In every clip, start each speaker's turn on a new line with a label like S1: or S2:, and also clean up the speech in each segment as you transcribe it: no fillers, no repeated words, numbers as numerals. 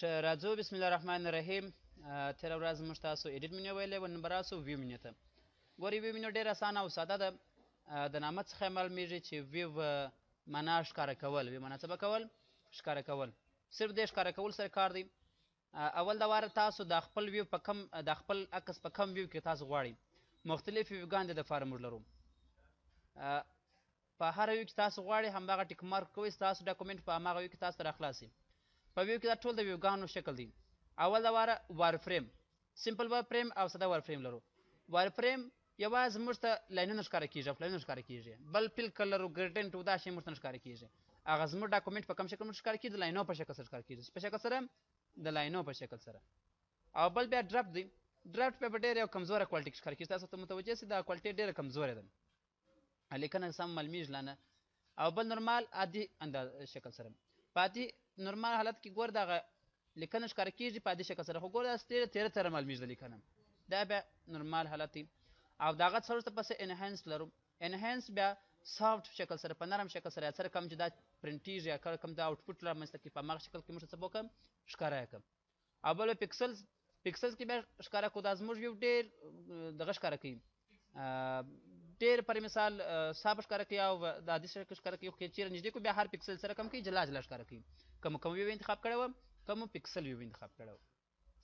S1: راځو بسم الله الرحمن الرحیم. تېره ورځ موږ تاسو ایډیټ منیو ویلی و، نن به راسو ویو منیو ته. ګورئ ویو منیو ډېر اسانه او ساده ده. د نامه څخه یې معلومیږي چې ویو معنا ښکاره کول. ویو معنا څه به کول؟ ښکاره کول. صرف د ښکاره کول سره کار دی. اول د واره تاسو د خپل ویو په کم د خپل عکس په کم ویو کې تاسو غواړئ. مختلف ویوګان د دپاره موږ لرو. په هر ویو کې تاسو غواړئ همدغه ټیک مارک کوئ، ستاسو ډاکومنټ په هماغه ویو کې تاسو ته راخلاصي. په ویو کې دا ټول د ویوګانو شکل دی. اول د واره وار فریم، سمپل وار فریم او ساده وار فریم لرو. وار فریم یوازې موږ ته لاینونه ښکاره کېږي، افلاینونه ښکاره کېږي، بل فل کلر او ګریډنټ او دا شی موږ ته نه ښکاره کېږي. هغه زموږ ډاکومنټ په کوم شکل موږ ښکاره کېږي؟ د لاینو په شکل سره ښکاره کېږي. په شکل سره د لاینو په شکل سره. او بل بیا ډرافټ دی. ډرافټ بیا په ډېره یو کمزوره کوالټي کې ښکاره کېږي. تاسو ته متوجه سئ دا کوالټي ډېره کمزوره ده، لیکنه سم معلومیږي لا نه. او بل نورمال عادي شکل سره. په عادي نورمال حالت کې ګور دغه لیکنه ښکاره کېږي په عادي شکل سره، خو ګور داسې تیره تیره معلومیږي د لیکنه. دا بیا نورمال حالت دی. او د هغه څخه وروسته پسې انهانس لرو. انهانس بیا سافټ شکل سره، په نرم شکل سره، یا سره کم چې دا پرنټیږي یا کله کم دا آوټپوټ رامنځته کړي، په هماغه شکل کې موږ څه وکړم؟ ښکاره یې کړم. او بل پکسلز کې بیا ښکاره کړو. دا زموږ یو ډېر دغه ښکاره کوي، ډېر پر مثال صاف ښکاره کوي او د عادي شکل ښکاره کوي. خو که چېرې نږدې کړو بیا هر پکسل سره کم کوي، جلا جلا ښکاره کوي. کوم ویو انتخاب کړی وم، کوم پکسل ویو انتخاب کړی وم.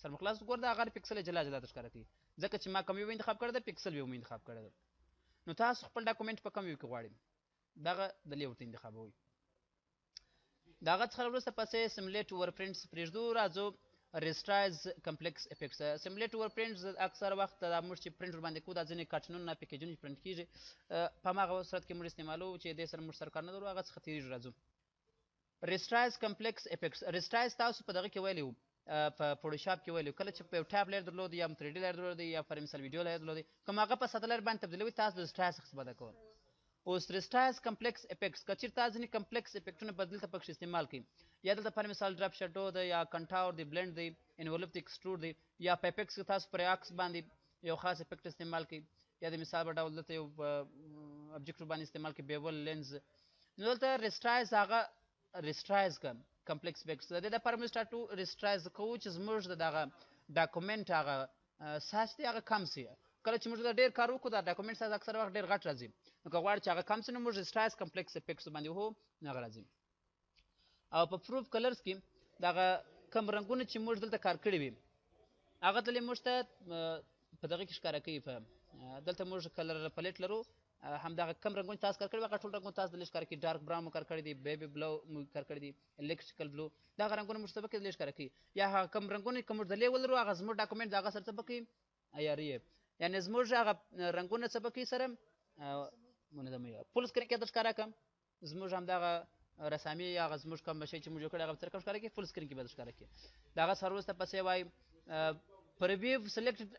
S1: سر مخلاص ګور دا هغه پکسل جلا جلا ښکاره کوي، ځکه چې ما کوم ویو انتخاب کړی ده، پکسل ویو مې انتخاب کړی ده. نو تاسو خپل ډاکومنټ په کوم ویو کې غواړئ دغه د لیوټ انتخابوئ. د هغه څخه وروسته پسې سیمولیټ ور پرنټس پرېږدو. راځو ریسټرایز کمپلیکس افیکټس. سیمولیټ ور پرنټس اکثر وخت دا موږ چې پرنټ ورباندې کوو، دا ځینې کارټونونه پیکیجونه چې پرنټ کېږي په هماغه صورت کې موږ استعمالوو چې دې سره موږ سره کار نه لرو، هغه څخه تېرېږو. راځو ریسټرایز کمپلیکس افیکټس. ریسټرایز تاسو په دغه کې ویلی وو، په فوټوشاپ کې ویلی وو، کله چې په یو ټیب لیر درلود یا 3D لیر درلود یا پر مثال ویډیو لیر درلود، کوم هغه په ساده لیر باندې تبدیلوي، تاسو د ریسټرایز څخه استفاده کوئ. اوس ریسټرایز کمپلیکس افیکټس که چېرې تاسو ځینې کمپلیکس افیکټونه په دلته پکښې استعمال کړئ، یا دلته پر مثال ډراپ شډو دی، یا کنټاور دی، بلنډ دی، انولپ دی، ایکسټروډ دی، یا په افیکټس کې تاسو پر عکس باندې یو خاص افیکټ استعمال کړئ، یا د مثال په ډول دلته یو ابجکټ باندې استعمال کړئ، بیول لینز. نو دلته ریسټرایز هغه ریسټرایز کړه کمپلیکس افیکټس. د دې لپاره موږ سټارټو ریسټرایز کوو چې زموږ د دغه ډاکومنټ هغه سایز دی هغه کم سي. کله چې موږ دا ډېر کار وکړو دا ډاکومنټ سایز اکثر وخت ډېر غټ راځي. نو که غواړو چې هغه کم سي نو موږ ریسټرایز کمپلیکس افیکټس باندې وهو، هغه راځي. او په پروف کلرز کې دغه کم رنګونه چې موږ دلته کار کړي وي هغه دلې موږ ته په دغه کې ښکاره کوي. په دلته موږ کلر پلیټ لرو، همدغه کم رنګونه تاسو کار کړي هغه ټول رنګونه تاسو دلې ښکاره کوي. ډارک براون مو کار کړی دی، بیبي بلو مو کار کړی دی، الکټریکل بلو، دغه رنګونه موږ څه پکې دلې ښکاره کوي. یا هغه کم رنګونه که موږ دلې ولرو هغه زموږ ډاکومنټ د هغه سره څه پکې عیاري یې، یعنې زموږ هغه رنګونه څه پکې سره منظم وي. فل سکرین کې درته ښکاره کړم زموږ همدغه رسامي هغه زموږ کوم شی چې موږ جوړ کړی هغه به سره کوم ښکاره کړي، فل سکرین کې به درته ښکاره کړي. د هغه څخه وروسته پسې وایي پریویو سلیکټډ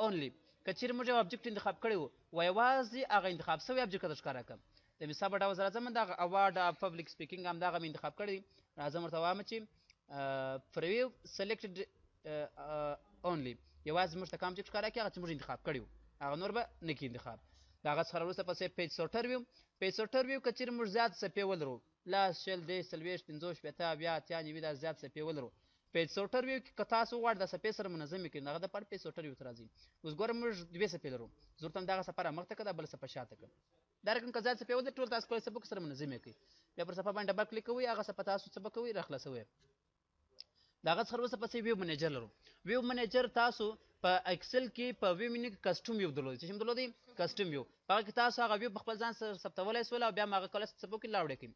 S1: اونلی. که چېرې موږ یو ابجکټ انتخاب کړی وو یوازې هغه انتخاب سوی ابجکټ درته ښکاره کړم. د مثال په ډول زه راځم دغه اواډ پبلیک سپیکینګ همدغه مې انتخاب کړی دی. راځم ورته وایم چې پریویو سلیکټډ اونلی، یوازې موږ ته کوم ابجکټ ښکاره کړي هغه چې موږ انتخاب کړي وو، هغه نور به نه کړي انتخاب. د هغه څخه وروسته پسې پیج سورټر ویو. پیج سورټر ویو که چېرې موږ زیات صفحې ولرو، لاس، شل، دېرش، څلوېښت، پنځوس، شپېته، اویا، اتیا، نوي، دا زیات صفحې ولرو، پیج سورټر ویو کې که تاسو غواړئ د صفحې سره منظمې کړئ نو هغه دپاره پیج سورټر ویو ته راځئ. اوس ګوره موږ 2 صفحې لرو، ضرورت هم دغه صفحه رامخته کړه، دا بله صفحه شاته کړه. دا رقم که زیات صفحې ولرئ ټول تاسو کولی صفحو سره منظمې کړئ. بیا پر صفحه باندې ډبل کلیک کوئ، هغه صفحه تاسو څه به کوئ؟ راخلاصوئ. د هغه څخه وروسته پسې ویو منیجر لرو. ویو منیجر تاسو په اکسل کې په ویو منیو کې کسټم ویو درلودی. څه شی درلودی؟ کسټم ویو. په هغه کې تاسو هغه ویو په خپل ځان سره ثبتولی سول او بیا هم هغه کولی صفحو کې لاوړی کړئ.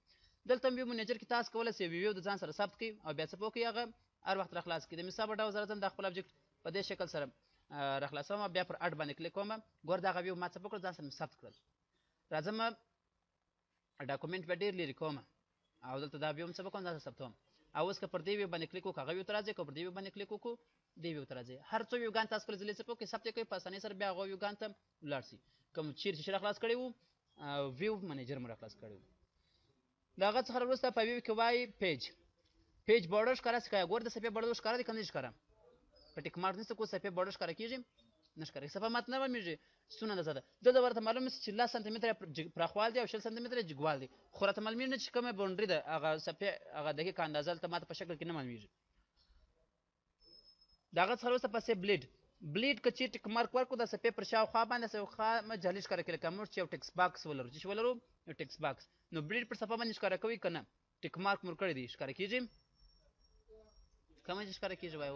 S1: دلته ویو منیجر کې تاسو کولی شئ ویو د ځان سره ثبت کړئ او بیا صفحو کې هغه هر وخت راخلاص کړئ. د مثال په ډول زه راځم د خپل ابجکټ په دې شکل سره راخلاصوم، بیا پر اډ باندې کلیک کوم، ګور دغه ویو ما څه وکړل ځان سره مې ثبت کړل. راځم ډاکومنټ به ډېر لرې کوم او دلته دا ویو هم څه وکړم ځان سره ثبتوم. او اوس که پر دې ویو باندې کلیک وکړو هغه ویو ته راځئ، که پر دې ویو باندې کلیک وکړو دې ویو ته راځئ. هر څو ویوګان تاسو کله ځلې څه کوئ ثبت یې کوئ، په اسانۍ سره بیا هغه ویوګان ته ولاړ شئ. کوم چیرې چې راخلاص کړی وو ویو منیجر مو راخلاص کړی وو. د هغه څخه وروسته په ویو کې وایي پیج بارډر ښکاره شي. که ګور د صفحې بارډر ښکاره دی که نه ښکاره؟ په ټیک مارک نشته کو صفحې بارډر ښکاره کېږي؟ نه ښکاره کېږي. صفحه ماته نه معلومېږي څونه اندازه ده. دلته ورته معلومه شي چې 10 سانتي متره پراخوال دی او 60 سانتي متره جګوال دی، خو راته معلومېږي نه چې کومه باونډري ده هغه صفحې هغه دقیقه اندازه دلته ماته په شکل کې نه معلومېږي. دغه څخه وروسته پسې بلیډ که چی ټیک مارک ورکړو د صفحې پر شاوخوا باندې خوا جعلي ښکاره کوي. لکه موږ چې یو ټکس باکس ولرو چې ولرو یو ټکس باکس، نو بلیډ پر صفحه باندې ښکاره کوي که نه ټیک مارک مور کړی دی ښکاره کېږي. کومه چې ښکاره کېږي وایي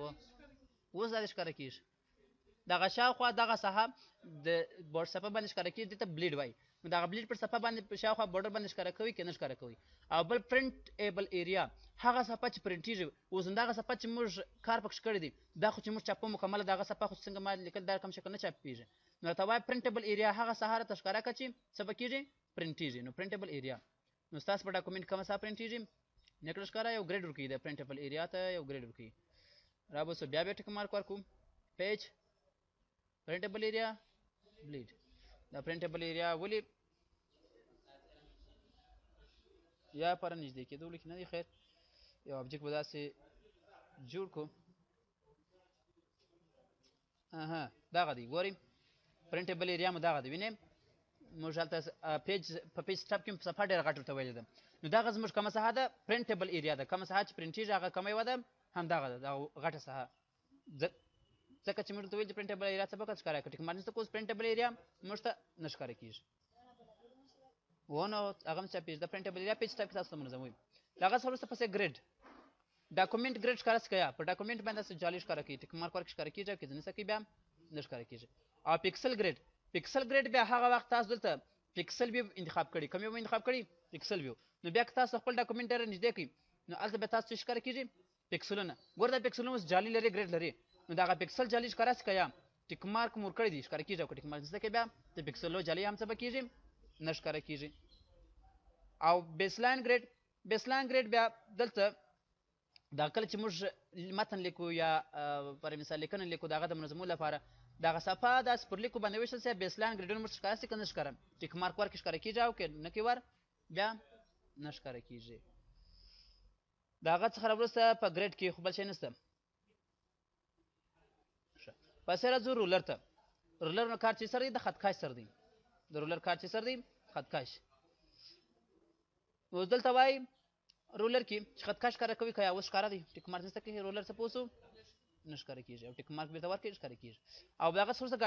S1: اوس دا ښکاره کېږي. دغه شاوخوا دغه ساحه د بورډ صفحه باندې ښکاره کېږي، دې ته بلیډ وایي. نو دغه بلیډ پر صفحه باندې په شاوخوا بورډر باندې ښکاره کوي که نه ښکاره کوي. او بل پرنټ ایبل ایریا هغه صفحه چې پرنټېږي. اوس دغه صفحه چې موږ کار پکښې کړی دی دا خو چې موږ چاپ کوو مکمله دغه صفحه خو څنګه ما لیکل دا کوم شکل نه چاپېږي. نو راته وایي پرنټیبل ایریا هغه ساحه راته ښکاره کړه چې څه به کېږي پرنټېږي. نو پرنټیبل ایریا نو ستاسو په ډاکومنټ کومه ساحه پرنټېږي نیکړه ښکاره یو ګریډ ورکوي. د پرنټیبل ایریا ته یو ګریډ ورکوي. رابوسو بیا ټیک مارک ورکوو پیج پرنټیبل ایریا بلیډ. دا پرنټیبل ایریا ولې یا پر نږدې کېدو لیک نه دی خیر یو ابجیکټ به داسې جوړ کړو. دغه دی ګورئ پرنټیبل ایریا مو دغه دی وینئ. موږ هلته پیج په پیج سټاپ کې صفحه ډېره غټ ورته ویلې ده. نو دغه زموږ کومه ساحه ده پرنټیبل ایریا ده. کومه ساحه چې پرنټېږي هغه کومه یوه ده همدغه ده دغه غټه ساحه. ځکه چې موږ ته ویل چې پرنټیبل ایریا څه به ښکاره کړي ټیک مارک نشته اوس پرنټیبل ایریا موږ ته نه ښکاره کېږي. نو هغه هم چاپېږي د پرنټیبل ایریا پیج سټاپ کې تاسو ته منظم وي. دغه څخه وروسته پسې ګریډ ډاکومنټ ګریډ ښکاره څه کوي په ډاکومنټ باندې داسې جعلي ښکاره کوي ټیک مارک ورک ښکاره کېږي او که ځینې څه کوي بیا نه ښکاره کېږي. او پیکسل ګریډ بیا هغه وخت تاسو دلته پیکسل ویو انتخاب کړي کوم یو انتخاب کړي پیکسل ویو. نو بیا که تاسو خپل ډاکومنټ ډېر نږدې کړئ نو هلته بیا تاسو څه ښکاره کېږي پیکسلونه. ګوره دا پیکسلونه اوس جعلي لري ګریډ لري. نو دغه پیکسل جعلي ښکاره څه کوي ټیک مارک مور کړی دی ښکاره کېږي او که ټیک مارک نشته کوي بیا د پیکسلو جعلي هم څه به کېږي نه ښکاره کېږي. او بیسلاین ګریډ بیا دلته دا کله چې موږ متن لیکو یا پر مثال لیکنه لیکو د هغه د منظمولو لپاره دغه صفحه داسې پر لیکو باندې ویشل سي بیسلاین ګریډونه موږ ښکاره سي که نه ښکاره ټیک مارک ورکړي ښکاره کېږي او که نه کوي ور بیا نه ښکاره کېږي. د هغه څخه راوروسته په ګریډ کې خو بل شی نشته. پسې راځو رولر ته. رولر نو کار چې سر دی د خطکش سر دی. د رولر کار چې سر دی خطکش. اوس دلته وایي رولر کې چې خطکش ښکاره کوي که یا اوس ښکاره دی ټیک مارک نشته کوي رولر څه پوه شو نه ښکاره کېږي او ټیک مارک بېرته ورکړي ښکاره کېږي. او د هغه څخه وروسته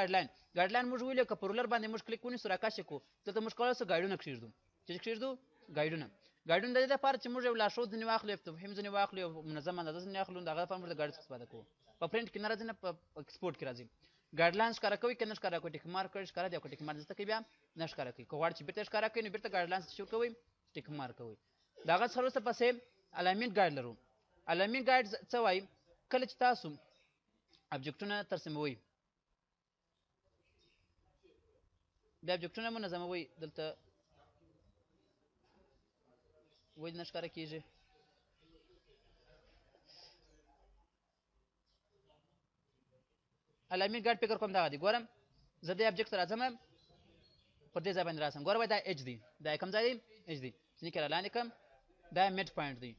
S1: ګایډلاین موږ ویلو که په رولر باندې موږ کلیک ونیسو راکش یې کړو دلته موږ کولی شو ګایډونه کښېږدو چې کښېږدو ګایډونه د دې لپاره چې موږ یو لارښود ځینې واخلو یو تفهیم ځینې واخلو یو منظم اندازه ځینې واخلو د هغه لپاره موږ د ګایډ څخه استفاده کوو. په پرنټ کې نه راځي نه په ایکسپورټ کې راځي. ګایډلاین ښکاره کوي که نه ښکاره کوي ټیک مارک کړئ ښکاره دی او که ټیک مارک نشته کوي بیا نه ښکاره کوي. که غواړئ چې بېرته ښکاره کوئ نو بېرته ګایډلاین څه ورکوئ ټیک مارک کوئ. د هغه څخه وروسته پسې الاینمنټ ګایډ لرو. الاینمنټ ګایډ څه وایي کله چې تاسو ابجکټونه ترسیموئ بیا ابجکټونه منظموئ دلته ولې نه ښکاره کېږي الاینمنټ ګایډ فکر کوم دغه دی. ګورم زه دې ابجکټ ته راځم پر دې ځای باندې راسم ګوره وایي دا ایچ دی دا کوم ځای دی ایچ دی ځینې کې لاندې کړم دا میډ پوینټ دی.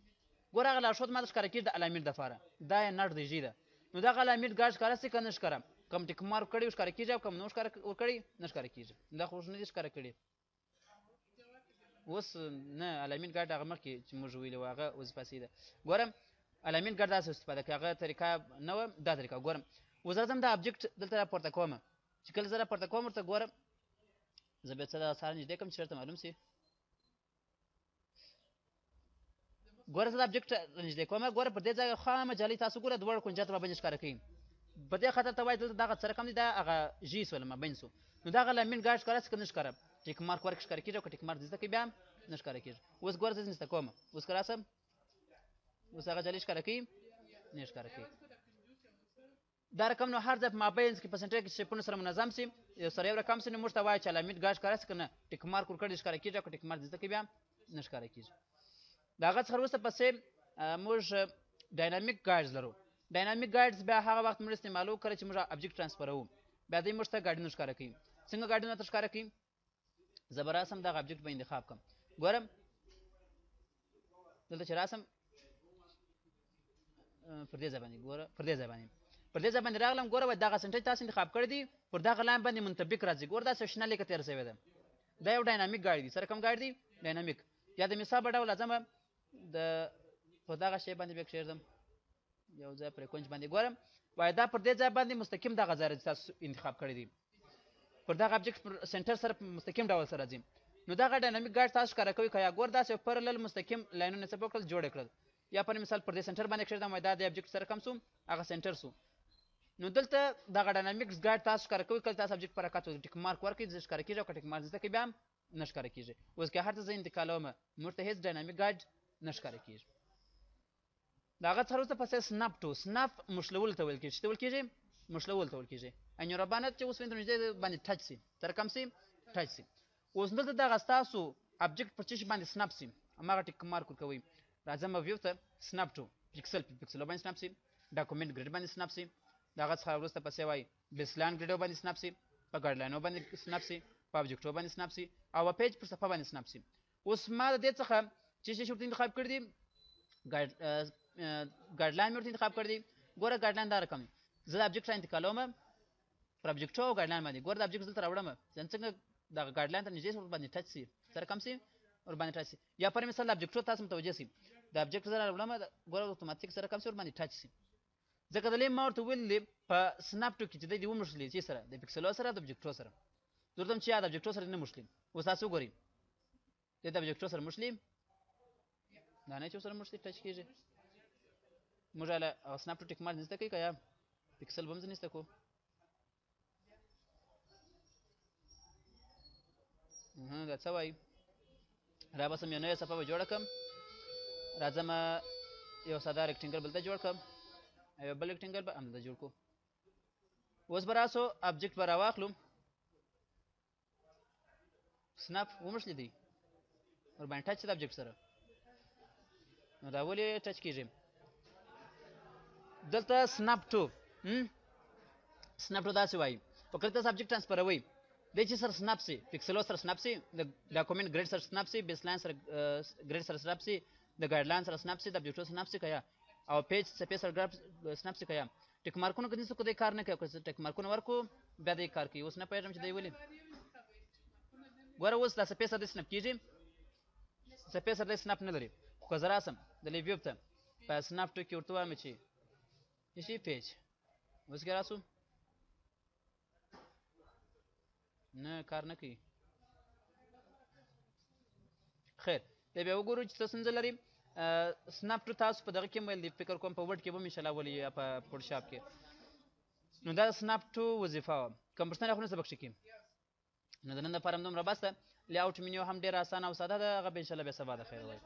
S1: ګوره هغه لارښود ما ته ښکاره کېږي د الاینمنټ دپاره دا یې نټ دی جي ده. نو دغه الاینمنټ ګایډ ښکاره سي که نه ښکاره کوم ټیک مارک کړی ښکاره کېږي او کوم نو ښکاره ورکړی نه ښکاره کېږي. دا خو نه دي ښکاره کړي اوس نه الاینمنټ ګایډ هغه مخکې چې موږ ویلي وو هغه وظیفه سي ده. ګورم الاینمنټ ګایډ داسې استفاده کوي هغه طریقه نه وه دا طریقه. ګورم اوس راځم دا ابجکټ دلته راپورته کوم چې کله زه راپورته کوم ورته ګورم زه بیا څه دا سره نږدې کړم چې چېرته معلوم سي. ګوره زه دا ابجکټ نږدې کوم ګوره پر دې ځای خامه جعلي تاسو ګوره دواړه کونجات راباندې ښکاره کوي. په دې خاطر ته وایي دلته دغه څه رقم دی دا هغه ژي سوله مابین سو. نو دغه الاینمنټ ګایډ ښکاره سي که نه ښکاره ټیک مارک ورکړي ښکاره کېږي او که ټیک مارک زده کوي بیا نه ښکاره کېږي. اوس ګوره زه نسته کوم اوس که راسم اوس هغه جعلي ښکاره کوي نه ښکاره کوي. دا رقم نو هر ځای په مابین کې پرسنټیج کې شیپونو سره منظم سي یو سره یو رقم سي نو موږ ته وایي چې الاینمنټ ګایډ ښکاره سي که نه ټیک مارک ورکړي ښکاره کېږي او که ټیک مارک زده کوي بیا نه ښکاره کېږي. د هغه څخه وروسته پسې موږ ډاینامیک ګایډز لرو. ډاینامیک ګایډز بیا هغه وخت موږ استعمالوو کله چې موږ ابجکټ ټرانسفروو بیا دوی موږ ته ګایډونه ښکاره کوي. څنګه ګایډونه ته ښکاره کوي زه به راسم دغه ابجکټ به انتخاب کړم. ګورم دلته چې راسم پر دې ځای باندې ګوره پر دې ځای باندې راغلم ګوره وایي دغه سنټیج تاسو انتخاب کړی دی پر دغه لاین باندې منطبق راځي. ګوره داسې شنه لیکه تېره شوې ده دا یو ډاینامیک ګایډ دی. سره کوم ګایډ دی ډاینامیک. یا د مثال په ډول راځم د په دغه شی باندې بیا کښېږدم یو ځای پرې کونج باندې ګورم وای دا پر دې ځای باندې مستقیم دغه ځای تاسو انتخاب کړی دی پر دغه ابجیکټ پر سنټر سره مستقیم ډول سره ځي نو دغه ډاینامیک ګایډ تاسو ښکاره کوي که یا ګور داسې پرلل مستقیم لاینونه څه وکړل جوړ کړل یا په مثال پر دې سنټر باندې کښېږدم وای دا د ابجیکټ سره کم سو هغه سنټر سو نو دلته دغه ډاینامیکس ګایډ تاسو ښکاره کوي کله تاسو ابجیکټ پر حرکت ټیک مارک ورکړئ زه ښکاره کېږي او که ټیک مارک زده کوي بیا هم نه ښکاره کېږي اوس که هر څه زه انتقالوم موږ ته هېڅ ډاینامیک ګایډ نه ښکاره کېږي د هغه څخه وروسته پسې سنپ ټو سنپ مشلولو ته ویل کېږي چې ته ویل کېږي مشلولو ته ویل کېږي ان یور باندې چې اوس وینځو نږدې باندې ټچ سي سره کم سي ټچ سي اوس دلته دغه ستاسو ابجیکټ پر څه باندې سنپ سي هماغه ټیک مارک ورکوئ راځم ویو ته سنپ ټو پکسل پکسل باندې سنپ سي ډاکومنټ ګریډ باندې سنپ سي دغه څخه وروسته پسې وای بیسلاین ګریډ باندې سنپ سي په ګایډلاینو باندې سنپ سي په ابجیکټو باندې سنپ سي او پیج پر صفحه باندې سنپ سي اوس ما د دې څخه چې شورت انتخاب کړی دی ګایډلاین مې انتخاب کړی دی ګوره ګایډلاین دا رقم زه د ابجیکټ انتقالوم پر ابجیکټو او ګایډلاین باندې ګوره د ابجیکټ دلته راوړم څنګه د ګایډلاین ته نږدې باندې ټچ سي سره کم سي ور باندې ټچ سي یا پر مثال د ابجیکټو تاسو متوجه سي د ابجیکټ سره راوړم ګوره اتوماتیک سره کم سي ور باندې ټچ سي ځکه د لې ما ورته ویلې په سنپ ټو کې چې د ومشلې چې سره د پکسلو سره د ابجیکټو سره درته چې د ابجیکټو سره نه مشلې اوس تاسو ګورئ د ابجیکټو سره مشلې دا نه چې سره مشلې ټچ کیږي موږ له سنپ ټو ټیک مارک نشته کوي که یا پکسل بم نشته کو دا څه وایي را بسم یو نوې صفحه به جوړه کړم راځم یو ساده ریکټینګل بلته جوړ کړم یو بل ریکټینګل به همدلته جوړ کړو اوس به راسو ابجیکټ به راواخلو سنپ ومشلی دی ورباندې ټچ د ابجیکټ سره نو دا ولې ټچ کېږي دلته سنپ ټو داسې وایي په کله تاسو ابجیکټ ټرانسفروئ دی چې سره سنپ سي پکسلو سره سنپ سي د ډاکومنټ ګریډ سره سنپ سي بیسلاین سره ګریډ سره سنپ سي د ګایډلاین سره سنپ سي د ابجیکټو سنپ سي که یا او پیج سپیس سره سنپ سي که یا ټیک مارکونه که دې څه کوی کار نه کوي که ټیک مارکونه ورکو بیا دې کار کوي اوس نه پوهېږم چې دی ولې ګوره اوس دا سپیس سره دې سنپ کېږي سپیس سره دې سنپ نه لري خو که زه راسم د لیویو ته په سنپ ټو کې ورته وایم چې شي پیج اوس کې راسو نه کار نه کوي خیر دی بیا وګورو چې څه ستونزه لري سنپ ټو تاسو په دغه کې ویل دی فکر کوم په ورډ کې به مې انشاءالله ولي یا په فوټوشاپ کې نو دا سنپ ټو وظیفه وه کوم پوښتنه خو نه سبق کې نو د نن دپاره همدومره بس ده لیاوټ منیو هم ډېر اسانه او ساده ده هغه به انشاءالله بیا سبا د خیر وایي